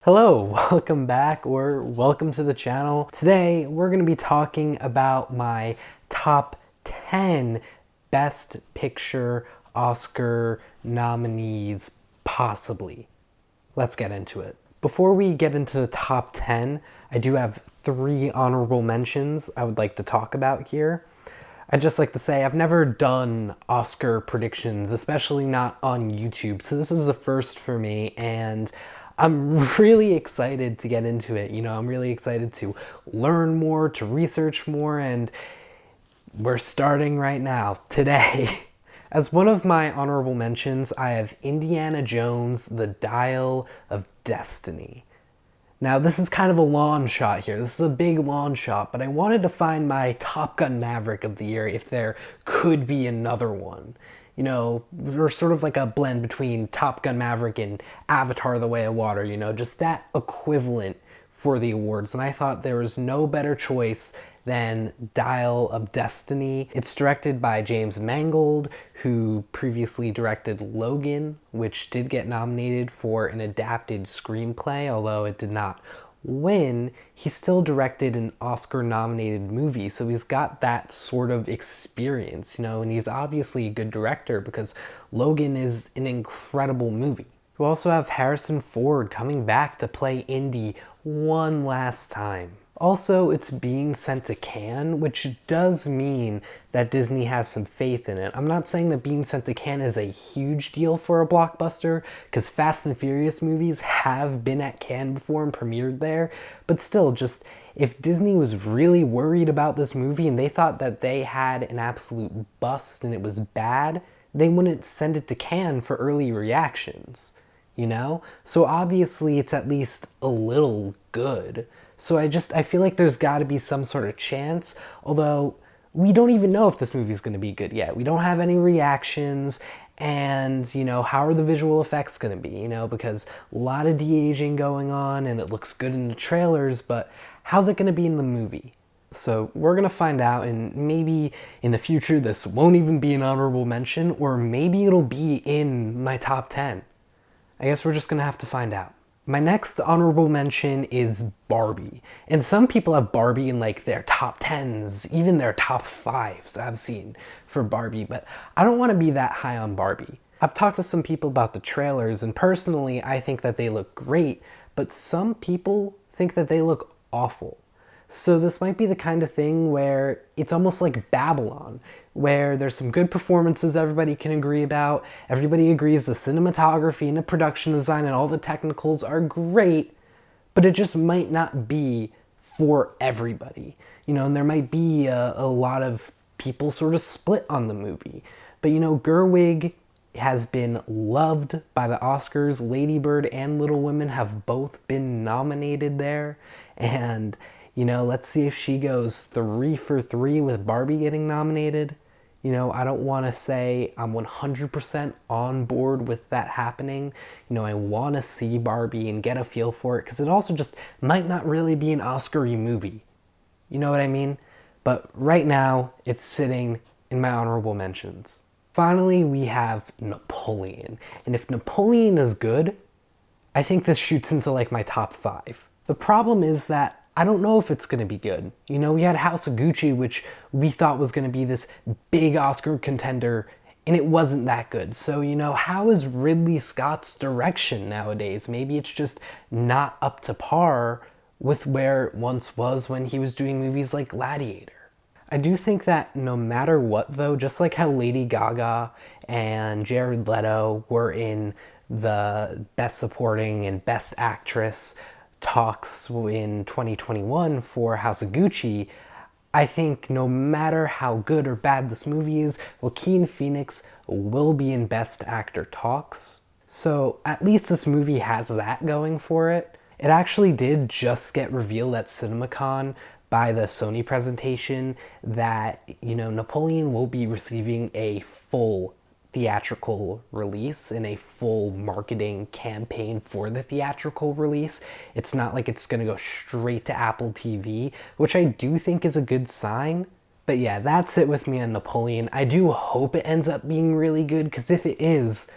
Hello, welcome back or welcome to the channel. Today we're going to be talking about my top 10 Best Picture Oscar nominees possibly. Let's get into it. Before we get into the top 10, I do have 3 honorable mentions I would like to talk about here. I'd just like to say I've never done Oscar predictions, especially not on YouTube, so this is a first for me, and I'm really excited to get into it. I'm really excited to learn more, to research more, and we're starting right now, today. As one of my honorable mentions, I have Indiana Jones, The Dial of Destiny. Now, this is kind of a long shot here. This is a big long shot, but I wanted to find my Top Gun Maverick of the year if there could be another one. We're sort of like a blend between Top Gun Maverick and Avatar: The Way of Water, just that equivalent for the awards. And I thought there was no better choice than Dial of Destiny. It's directed by James Mangold, who previously directed Logan, which did get nominated for an adapted screenplay, although it did not win. He still directed an Oscar-nominated movie, so he's got that sort of experience, and he's obviously a good director because Logan is an incredible movie. We also have Harrison Ford coming back to play Indy one last time. Also, it's being sent to Cannes, which does mean that Disney has some faith in it. I'm not saying that being sent to Cannes is a huge deal for a blockbuster, because Fast and Furious movies have been at Cannes before and premiered there, but still, just if Disney was really worried about this movie and they thought that they had an absolute bust and it was bad, they wouldn't send it to Cannes for early reactions, So obviously it's at least a little good. So I feel like there's got to be some sort of chance, although we don't even know if this movie's going to be good yet. We don't have any reactions, and, how are the visual effects going to be, because a lot of de-aging going on, and it looks good in the trailers, but how's it going to be in the movie? So we're going to find out, and maybe in the future this won't even be an honorable mention, or maybe it'll be in my top 10. I guess we're just going to have to find out. My next honorable mention is Barbie. And some people have Barbie in like their top 10s, even their top 5s I've seen for Barbie, but I don't want to be that high on Barbie. I've talked to some people about the trailers, and personally I think that they look great, but some people think that they look awful. So this might be the kind of thing where it's almost like Babylon, where there's some good performances everybody can agree about, everybody agrees the cinematography and the production design and all the technicals are great, but it just might not be for everybody. And there might be a lot of people sort of split on the movie. But Gerwig has been loved by the Oscars. Lady Bird and Little Women have both been nominated there, and let's see if she goes 3 for 3 with Barbie getting nominated. I don't want to say I'm 100% on board with that happening. I want to see Barbie and get a feel for it, because it also just might not really be an Oscar-y movie. You know what I mean? But right now, it's sitting in my honorable mentions. Finally, we have Napoleon. And if Napoleon is good, I think this shoots into like my top 5. The problem is that I don't know if it's going to be good. We had House of Gucci, which we thought was going to be this big Oscar contender, and it wasn't that good. So, how is Ridley Scott's direction nowadays? Maybe it's just not up to par with where it once was when he was doing movies like Gladiator. I do think that no matter what, though, just like how Lady Gaga and Jared Leto were in the Best Supporting and Best Actress talks in 2021 for House of Gucci, I think no matter how good or bad this movie is, Joaquin Phoenix will be in Best Actor talks. So at least this movie has that going for it. It actually did just get revealed at CinemaCon by the Sony presentation that, Napoleon will be receiving a full theatrical release and a full marketing campaign for the theatrical release. It's not like it's going to go straight to Apple TV, which I do think is a good sign. But yeah, that's it with me on Napoleon. I do hope it ends up being really good, because if it is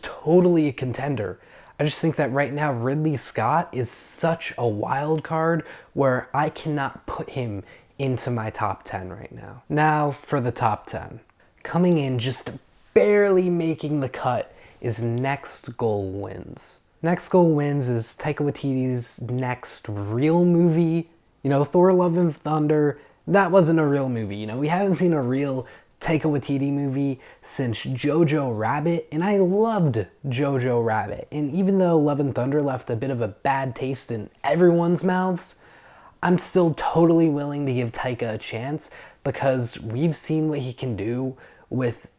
totally a contender. I just think that right now Ridley Scott is such a wild card where I cannot put him into my top 10 right now. Now for the top 10. Coming in just barely making the cut is Next Goal Wins. Next Goal Wins is Taika Waititi's next real movie. You know, Thor Love and Thunder, that wasn't a real movie. You know, we haven't seen a real Taika Waititi movie since Jojo Rabbit, and I loved Jojo Rabbit. And even though Love and Thunder left a bit of a bad taste in everyone's mouths, I'm still totally willing to give Taika a chance because we've seen what he can do with,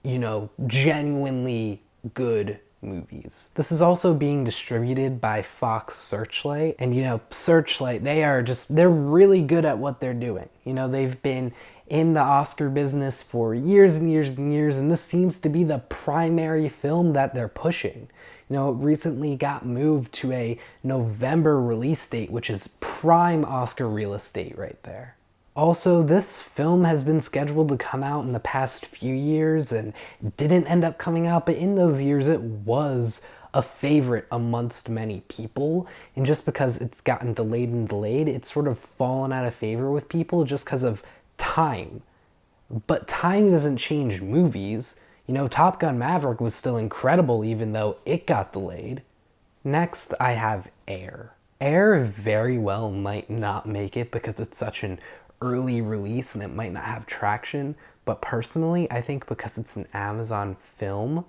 you know, genuinely good movies. This is also being distributed by Fox Searchlight, and you know, Searchlight, they're really good at what they're doing. You know, they've been in the Oscar business for years and years and years, and this seems to be the primary film that they're pushing. You know, it recently got moved to a November release date, which is prime Oscar real estate right there. Also, this film has been scheduled to come out in the past few years and didn't end up coming out, but in those years it was a favorite amongst many people, and just because it's gotten delayed and delayed, it's sort of fallen out of favor with people just because of time. But time doesn't change movies. You know, Top Gun Maverick was still incredible even though it got delayed. Next, I have Air. Air very well might not make it because it's such an early release and it might not have traction, but personally, I think because it's an Amazon film,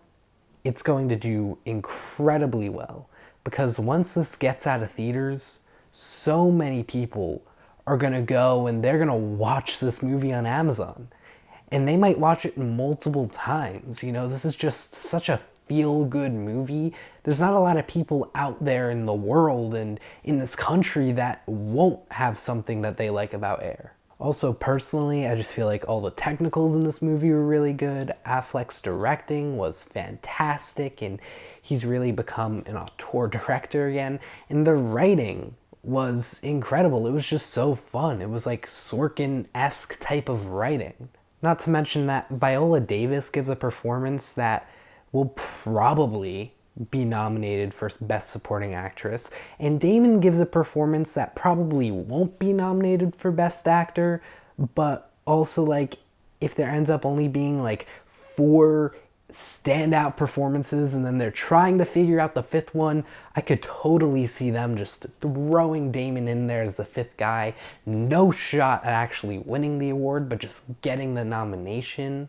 it's going to do incredibly well because once this gets out of theaters, so many people are going to go and they're going to watch this movie on Amazon. And they might watch it multiple times. You know, this is just such a feel-good movie. There's not a lot of people out there in the world and in this country that won't have something that they like about Air. Also, personally, I just feel like all the technicals in this movie were really good. Affleck's directing was fantastic, and he's really become an auteur director again. And the writing was incredible. It was just so fun. It was like Sorkin-esque type of writing. Not to mention that Viola Davis gives a performance that will probably be nominated for Best Supporting Actress, and Damon gives a performance that probably won't be nominated for Best Actor, but also, like, if there ends up only being like 4 standout performances and then they're trying to figure out the 5th one, I could totally see them just throwing Damon in there as the 5th guy. No shot at actually winning the award, but just getting the nomination.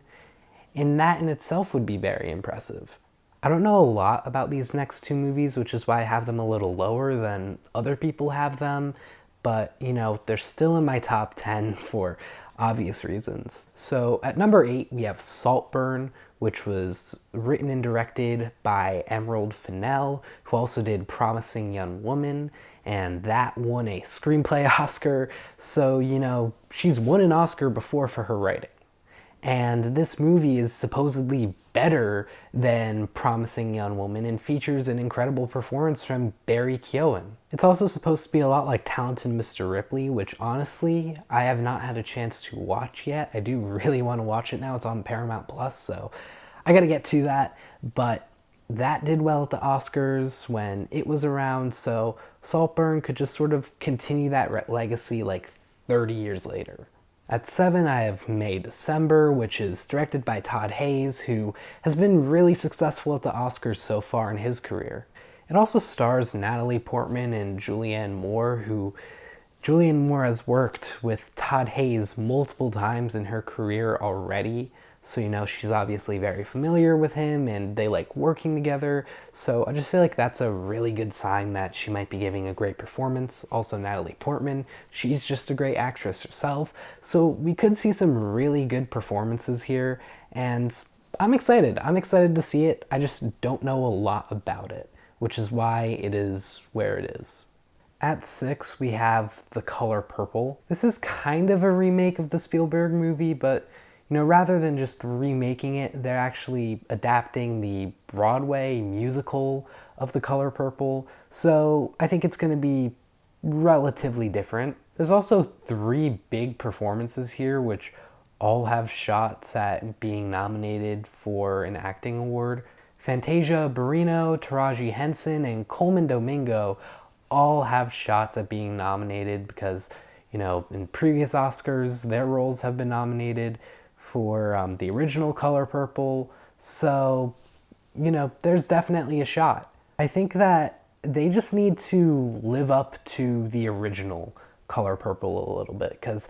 And that in itself would be very impressive. I don't know a lot about these next 2 movies, which is why I have them a little lower than other people have them, but you know, they're still in my top 10 for obvious reasons. So at number 8, we have Saltburn, which was written and directed by Emerald Fennell, who also did Promising Young Woman, and that won a screenplay Oscar. So, you know, she's won an Oscar before for her writing. And this movie is supposedly better than Promising Young Woman and features an incredible performance from Barry Keoghan. It's also supposed to be a lot like Talented Mr. Ripley, which honestly, I have not had a chance to watch yet. I do really want to watch it now. It's on Paramount Plus, so I gotta get to that. But that did well at the Oscars when it was around, so Saltburn could just sort of continue that legacy like 30 years later. At 7, I have May December, which is directed by Todd Haynes, who has been really successful at the Oscars so far in his career. It also stars Natalie Portman and Julianne Moore, who Julianne Moore has worked with Todd Haynes multiple times in her career already. So, you know, she's obviously very familiar with him and they like working together. So I just feel like that's a really good sign that she might be giving a great performance. Also, Natalie Portman, she's just a great actress herself. So we could see some really good performances here, and I'm excited. I'm excited to see it. I just don't know a lot about it, which is why it is where it is. At 6, we have The Color Purple. This is kind of a remake of the Spielberg movie, but you know, rather than just remaking it, they're actually adapting the Broadway musical of The Color Purple. So I think it's going to be relatively different. There's also 3 big performances here, which all have shots at being nominated for an acting award. Fantasia Barrino, Taraji Henson, and Coleman Domingo all have shots at being nominated because, you know, in previous Oscars, their roles have been nominated for the original Color Purple. So, you know, there's definitely a shot. I think that they just need to live up to the original Color Purple a little bit, because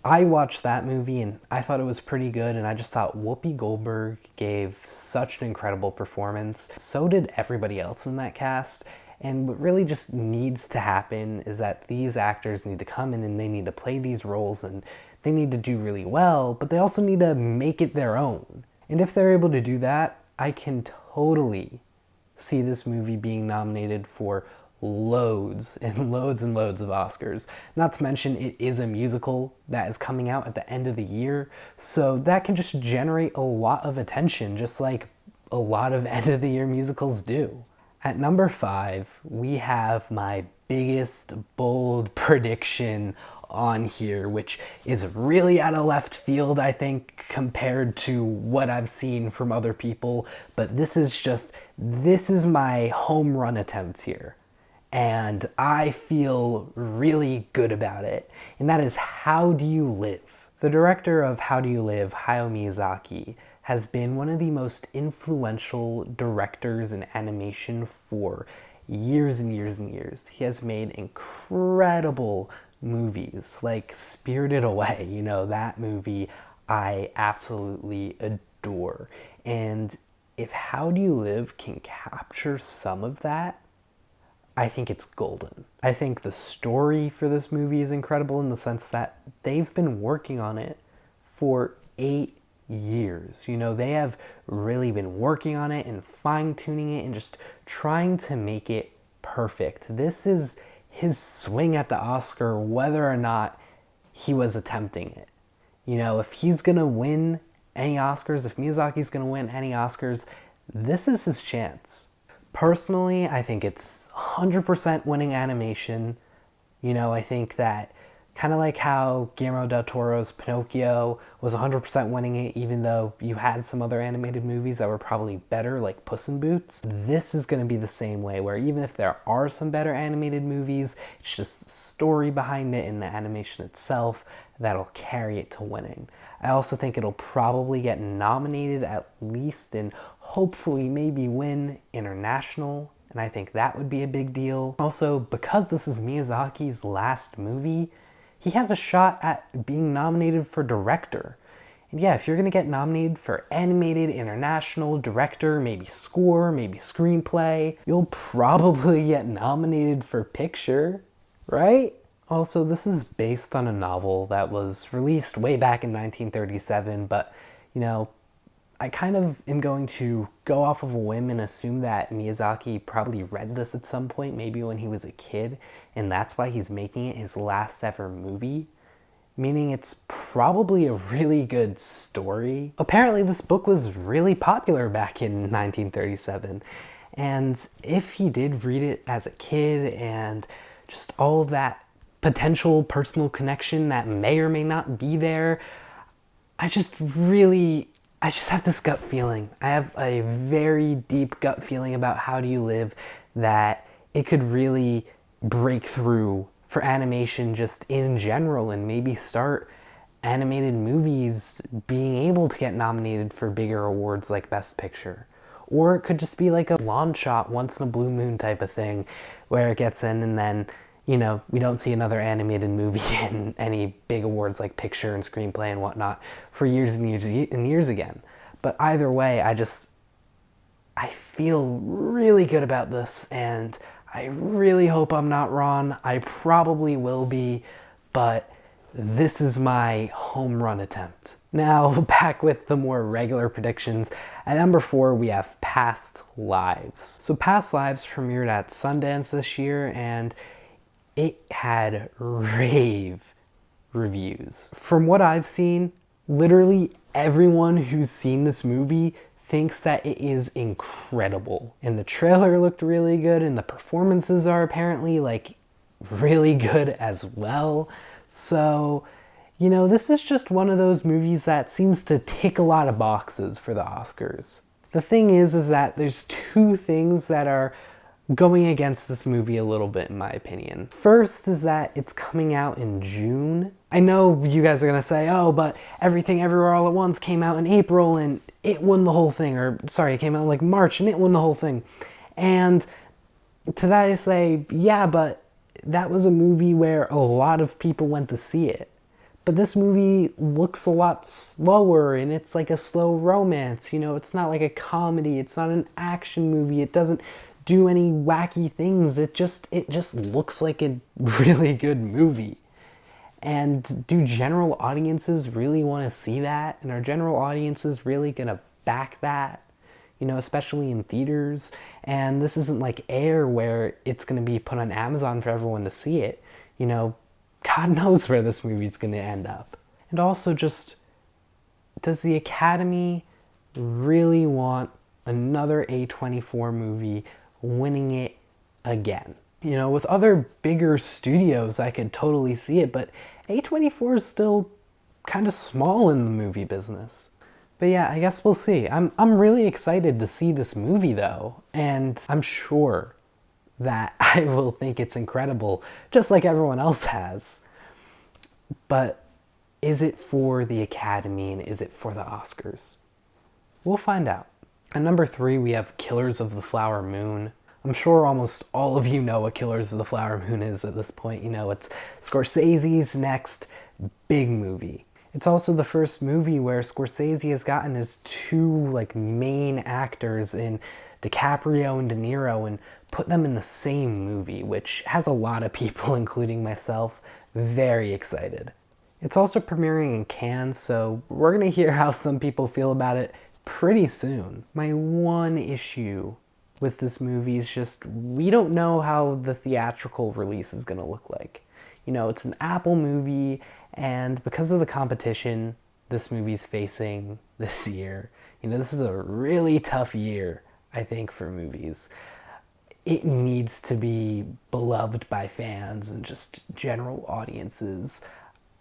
I watched that movie and I thought it was pretty good, and I just thought Whoopi Goldberg gave such an incredible performance. So did everybody else in that cast. And what really just needs to happen is that these actors need to come in and they need to play these roles, and they need to do really well, but they also need to make it their own. And if they're able to do that, I can totally see this movie being nominated for loads and loads and loads of Oscars. Not to mention, it is a musical that is coming out at the end of the year, so that can just generate a lot of attention, just like a lot of end of the year musicals do. At number 5, we have my biggest bold prediction on here, which is really out of left field, I think, compared to what I've seen from other people, but this is my home run attempt here. And I feel really good about it, and that is How Do You Live? The director of How Do You Live, Hayao Miyazaki, has been one of the most influential directors in animation for years and years and years. He has made incredible movies like Spirited Away. You know, that movie I absolutely adore. And if How Do You Live can capture some of that, I think it's golden. I think the story for this movie is incredible in the sense that they've been working on it for 8 years. You know, they have really been working on it and fine-tuning it and just trying to make it perfect. This is his swing at the Oscar, whether or not he was attempting it. You know, if he's gonna win any Oscars, if Miyazaki's gonna win any Oscars, this is his chance. Personally, I think it's 100% winning animation. You know, I think that kind of like how Guillermo del Toro's Pinocchio was 100% winning it, even though you had some other animated movies that were probably better, like Puss in Boots. This is going to be the same way, where even if there are some better animated movies, it's just the story behind it and the animation itself that'll carry it to winning. I also think it'll probably get nominated at least, and hopefully maybe win international, and I think that would be a big deal. Also, because this is Miyazaki's last movie, he has a shot at being nominated for director. And yeah, if you're gonna get nominated for animated, international, director, maybe score, maybe screenplay, you'll probably get nominated for picture, right? Also, this is based on a novel that was released way back in 1937, but, you know, I kind of am going to go off of a whim and assume that Miyazaki probably read this at some point, maybe when he was a kid, and that's why he's making it his last ever movie, meaning it's probably a really good story. Apparently, this book was really popular back in 1937, and if he did read it as a kid and just all of that potential personal connection that may or may not be there, I just have this gut feeling. I have a very deep gut feeling about How Do You Live, that it could really break through for animation just in general, and maybe start animated movies being able to get nominated for bigger awards like Best Picture. Or it could just be like a lawn shot, once in a blue moon type of thing, where it gets in and then, you know, we don't see another animated movie in any big awards like picture and screenplay and whatnot for years and years and years again. But either way, I feel really good about this, and I really hope I'm not wrong. I probably will be, but this is my home run attempt. Now, back with the more regular predictions. At number 4, we have Past Lives. So Past Lives premiered at Sundance this year, and it had rave reviews. From what I've seen, literally everyone who's seen this movie thinks that it is incredible. And the trailer looked really good, and the performances are apparently like really good as well. So, you know, this is just one of those movies that seems to tick a lot of boxes for the Oscars. The thing is that there's two things that are going against this movie a little bit, in my opinion. First is that it's coming out in June. I know you guys are gonna say, oh, but Everything Everywhere All at Once came out in April and it won the whole thing. Or, sorry, it came out in like March and it won the whole thing. And to that I say, yeah, but that was a movie where a lot of people went to see it. But this movie looks a lot slower, and it's like a slow romance. You know, it's not like a comedy. It's not an action movie. It doesn't do any wacky things. It just looks like a really good movie. And do general audiences really want to see that? And are general audiences really gonna back that? You know, especially in theaters. And this isn't like Air where it's gonna be put on Amazon for everyone to see it. You know, God knows where this movie's gonna end up. And also just, does the Academy really want another A24 movie winning it again? You know, with other bigger studios, I could totally see it, but A24 is still kind of small in the movie business. But yeah, I guess we'll see. I'm really excited to see this movie though, and I'm sure that I will think it's incredible, just like everyone else has. But is it for the Academy and is it for the Oscars? We'll find out. At number 3, we have Killers of the Flower Moon. I'm sure almost all of you know what Killers of the Flower Moon is at this point. You know, it's Scorsese's next big movie. It's also the first movie where Scorsese has gotten his two like main actors in DiCaprio and De Niro and put them in the same movie, which has a lot of people, including myself, very excited. It's also premiering in Cannes, so we're gonna hear how some people feel about it pretty soon. My one issue with this movie is just, we don't know how the theatrical release is gonna look like. You know, it's an Apple movie, and because of the competition this movie's facing this year, you know, this is a really tough year, I think, for movies. It needs to be beloved by fans and just general audiences,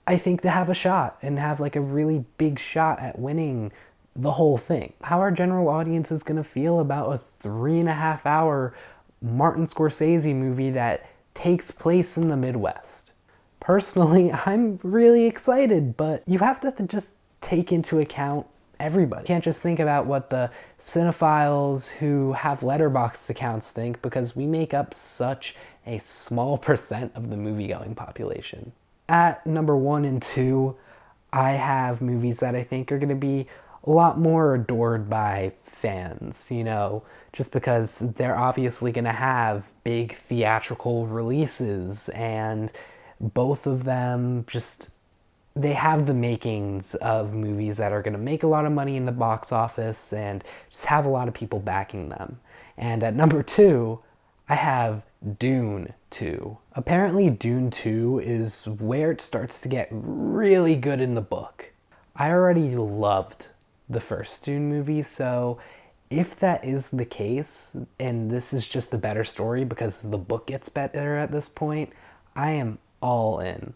I think, to have a shot and have like a really big shot at winning the whole thing. How are general audiences gonna feel about a 3.5 hour Martin Scorsese movie that takes place in the Midwest? Personally, I'm really excited, but you have to just take into account everybody. You can't just think about what the cinephiles who have Letterboxd accounts think, because we make up such a small percent of the movie-going population. At number 1 and 2, I have movies that I think are going to be a lot more adored by fans, you know, just because they're obviously going to have big theatrical releases, and both of them just, they have the makings of movies that are going to make a lot of money in the box office and just have a lot of people backing them. And at number 2, I have Dune 2. Apparently Dune 2 is where it starts to get really good in the book. I already loved the first Dune movie, so if that is the case, and this is just a better story because the book gets better at this point, I am all in.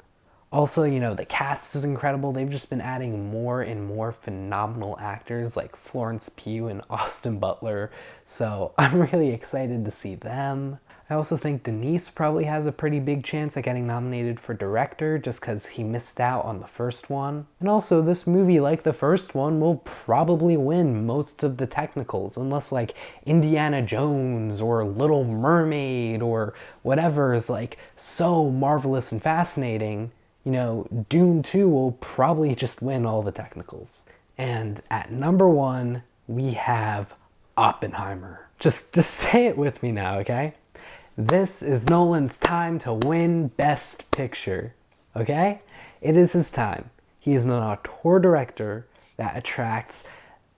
Also, you know, the cast is incredible. They've just been adding more and more phenomenal actors like Florence Pugh and Austin Butler, so I'm really excited to see them. I also think Denis probably has a pretty big chance at getting nominated for director just because he missed out on the first one. And also, this movie, like the first one, will probably win most of the technicals, unless like Indiana Jones or Little Mermaid or whatever is like so marvelous and fascinating. You know, Dune 2 will probably just win all the technicals. And at number 1, we have Oppenheimer. Just say it with me now, okay? This is Nolan's time to win Best Picture, okay? It is his time. He is an auteur director that attracts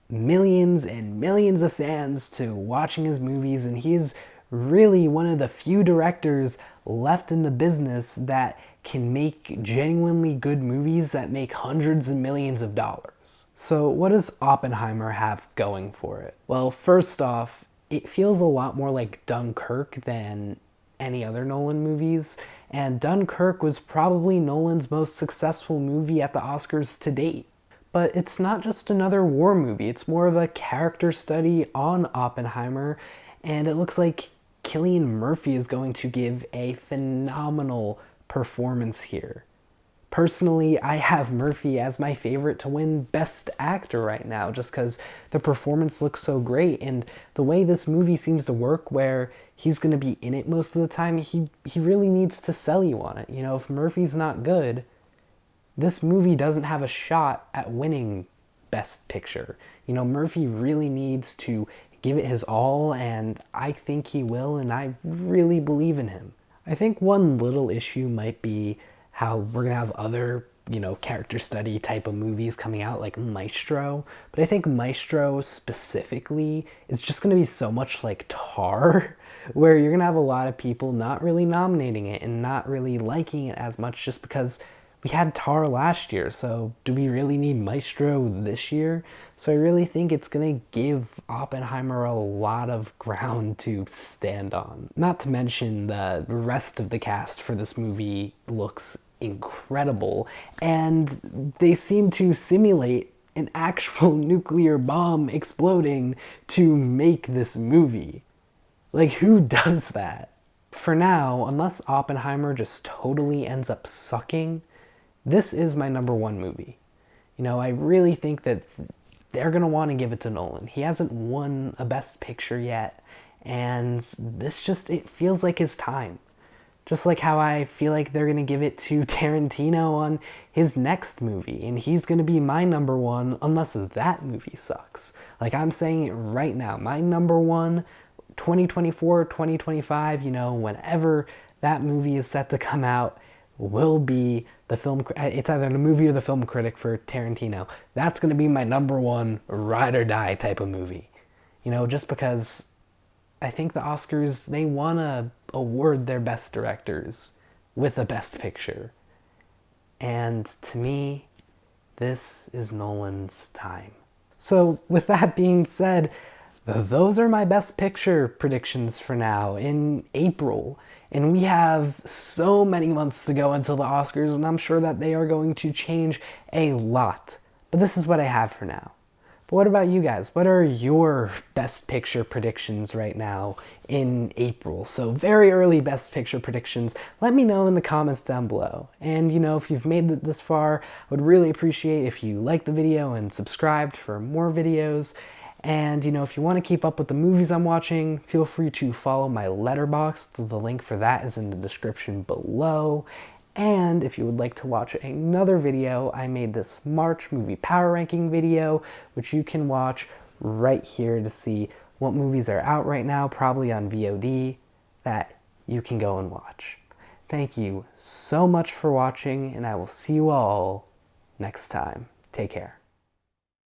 millions and millions of fans to watching his movies, and he is really one of the few directors left in the business that can make genuinely good movies that make hundreds of millions of dollars. So what does Oppenheimer have going for it? Well, first off, it feels a lot more like Dunkirk than any other Nolan movies, and Dunkirk was probably Nolan's most successful movie at the Oscars to date. but it's not just another war movie. It's more of a character study on Oppenheimer, and it looks like Cillian Murphy is going to give a phenomenal performance here. Personally, I have Murphy as my favorite to win Best Actor right now, just because the performance looks so great, and the way this movie seems to work, where he's going to be in it most of the time, he really needs to sell you on it. You know, if Murphy's not good, this movie doesn't have a shot at winning Best Picture. You know, Murphy really needs to give it his all, and I think he will, and I really believe in him. I think one little issue might be how we're gonna have other, you know, character study type of movies coming out like Maestro, but I think Maestro specifically is just gonna be so much like Tar, where you're gonna have a lot of people not really nominating it and not really liking it as much just because we had Tar last year, so do we really need Maestro this year? So I really think it's gonna give Oppenheimer a lot of ground to stand on. Not to mention the rest of the cast for this movie looks incredible, and they seem to simulate an actual nuclear bomb exploding to make this movie. Like, who does that? For now, unless Oppenheimer just totally ends up sucking, this is my number one movie. You know, I really think that they're going to want to give it to Nolan. He hasn't won a Best Picture yet, and this just, it feels like his time. Just like how I feel like they're going to give it to Tarantino on his next movie, and he's going to be my number one unless that movie sucks. Like, I'm saying it right now, my number one, 2024, 2025, you know, whenever that movie is set to come out, will be the film, it's either the movie or the film critic for Tarantino. That's going to be my number one ride or die type of movie. You know, just because I think the Oscars, they want to award their best directors with a Best Picture. And to me, this is Nolan's time. So with that being said, those are my Best Picture predictions for now in April. And we have so many months to go until the Oscars, and I'm sure that they are going to change a lot. But this is what I have for now. But what about you guys? What are your Best Picture predictions right now in April? So very early Best Picture predictions. Let me know in the comments down below. And you know, if you've made it this far, I would really appreciate if you liked the video and subscribed for more videos. And you know, if you want to keep up with the movies I'm watching, feel free to follow my Letterboxd. The link for that is in the description below. And if you would like to watch another video, I made this March movie power ranking video, which you can watch right here to see what movies are out right now, probably on VOD, that you can go and watch. Thank you so much for watching, and I will see you all next time. Take care.